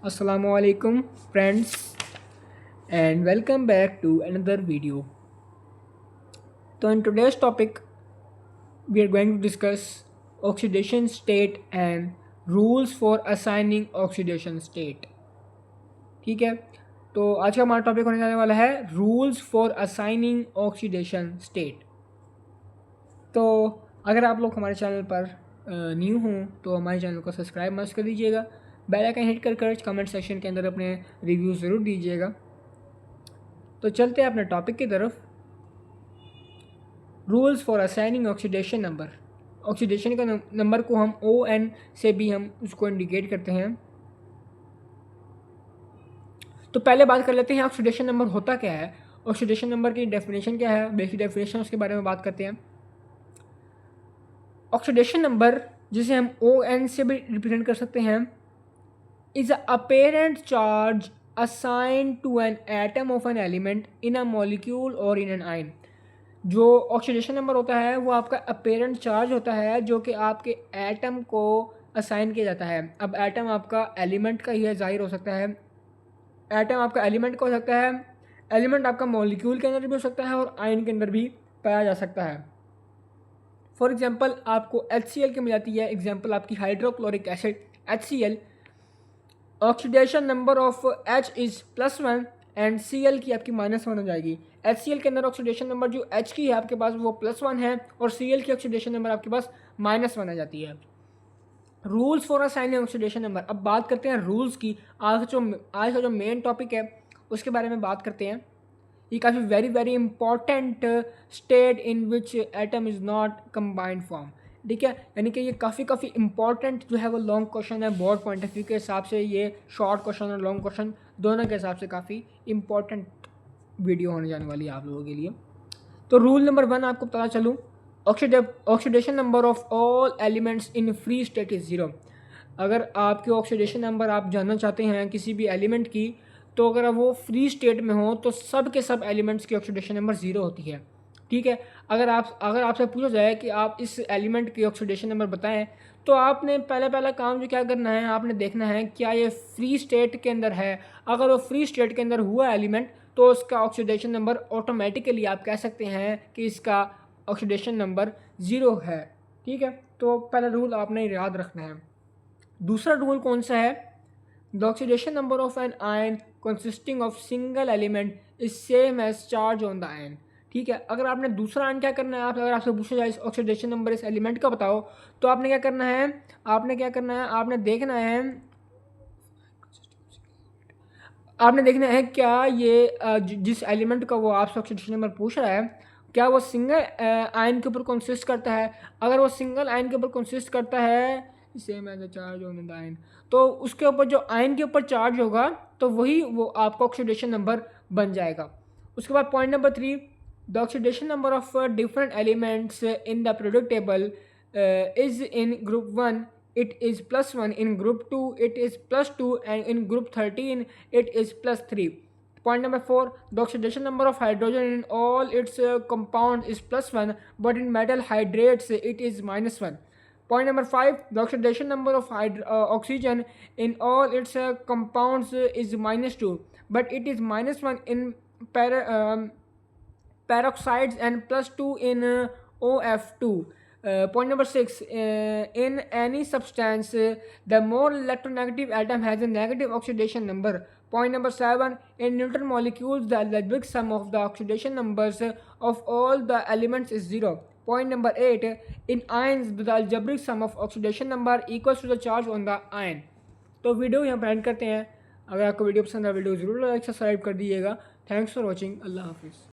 Assalamualaikum friends and welcome back to another video. So in today's topic we are going to discuss oxidation state and rules for assigning oxidation state. ठीक है, तो आज का हमारा topic होने जाने वाला है rules for assigning oxidation state. तो अगर आप लोग हमारे चैनल पर न्यू हों तो हमारे चैनल को सब्सक्राइब मस्ट कर दीजिएगा, बेल आइकन हिट कर कमेंट सेक्शन के अंदर अपने रिव्यू ज़रूर दीजिएगा। तो चलते हैं अपने टॉपिक की तरफ। Rules for assigning oxidation number. Oxidation का नंबर को हम ON से भी हम उसको इंडिकेट करते हैं। तो पहले बात कर लेते हैं ऑक्सीडेशन नंबर होता क्या है, ऑक्सीडेशन नंबर की डेफिनेशन क्या है, बेसिक डेफिनेशन उसके बारे में बात करते हैं। ऑक्सीडेशन नंबर जिसे हम ON से भी रिप्रेजेंट कर सकते हैं is a apparent charge assigned to an atom of an element in a molecule और इन एन आयन। जो ऑक्सीडेशन नंबर होता है वो आपका अपेरेंट चार्ज होता है जो कि आपके एटम को असाइन किया जाता है। अब एटम आपका एलिमेंट का ही है, जाहिर हो सकता है एटम आपका एलिमेंट का हो सकता है, एलिमेंट आपका मॉलिक्यूल के अंदर भी हो सकता है और आयन के अंदर भी पाया जा सकता है। फॉर एग्जांपल आपको HCl की मिल जाती है, एग्जांपल आपकी hydrochloric acid HCl, oxidation number of H is +1 and Cl की आपकी -1 हो जाएगी। HCl के अंदर ऑक्सीडेशन नंबर जो H की है आपके पास वो +1 है और Cl की ऑक्सीडेशन नंबर आपके पास -1 आ जाती है। Rules for assigning oxidation number. अब बात करते हैं रूल्स की। आज का जो मेन टॉपिक है उसके बारे में बात करते हैं। ये काफ़ी very important state in which atom is not combined form, ठीक है। यानी कि ये काफ़ी इंपॉर्टेंट जो है वो लॉन्ग क्वेश्चन है, बोर्ड पॉइंट ऑफ व्यू के हिसाब से ये शॉर्ट क्वेश्चन और लॉन्ग क्वेश्चन दोनों के हिसाब से काफ़ी इंपॉर्टेंट वीडियो होने जाने वाली है आप लोगों के लिए। तो रूल नंबर 1 आपको पता चलूँ, oxidation number of all elements in free state is 0। अगर आपके ऑक्सीडेशन नंबर आप जानना चाहते हैं किसी भी एलिमेंट की, तो अगर वो फ्री स्टेट में हो तो सब के सब एलिमेंट्स की ऑक्सीडेशन नंबर 0 होती है, ठीक है। अगर आपसे पूछा जाए कि आप इस एलिमेंट की ऑक्सीडेशन नंबर बताएं, तो आपने पहला काम जो क्या करना है, आपने देखना है क्या ये फ्री स्टेट के अंदर है। अगर वो फ्री स्टेट के अंदर हुआ एलिमेंट तो उसका ऑक्सीडेशन नंबर ऑटोमेटिकली आप कह सकते हैं कि इसका ऑक्सीडेशन नंबर 0 है, ठीक है। तो पहला रूल आपने याद रखना है। दूसरा रूल कौन सा है, the oxidation number of an ion consisting of single element is same as charge on the ion, ठीक है। अगर आपने दूसरा आयन क्या करना है, अगर आपसे पूछा जाए ऑक्सीडेशन नंबर इस एलिमेंट का बताओ, तो आपने क्या करना है, आपने देखना है क्या ये जिस एलिमेंट का वो आपसे ऑक्सीडेशन नंबर पूछ रहा है क्या वो सिंगल आयन के ऊपर कंसिस्ट करता है। अगर वो सिंगल आयन के ऊपर कंसिस्ट करता है same as a charge on the ion, तो उसके ऊपर जो आयन के ऊपर चार्ज होगा तो वही वो आपका ऑक्सीडेशन नंबर बन जाएगा। उसके बाद point number 3, the oxidation number of different elements in the periodic table is in group 1 it is +1, in group 2 it is +2 and in group 13 it is +3. Point number 4, the oxidation number of hydrogen in all its compounds is +1 but in metal hydrates it is -1. Point number 5, the oxidation number of oxygen in all its compounds is -2 but it is -1 in peroxides and +2 in OF2. Point number 6, in any substance the more electronegative atom has a negative oxidation number. Point number 7, in neutral molecules the algebraic sum of the oxidation numbers of all the elements is 0. Point number 8, in ions the algebraic sum of oxidation number equals to the charge on the ion. तो video यहाँ पर and करते हैं। अगर आपको video पसंद है video ज़रूर लाइक सब्सक्राइब कर दीजिएगा। Thanks for watching. अल्लाह हाफिज़।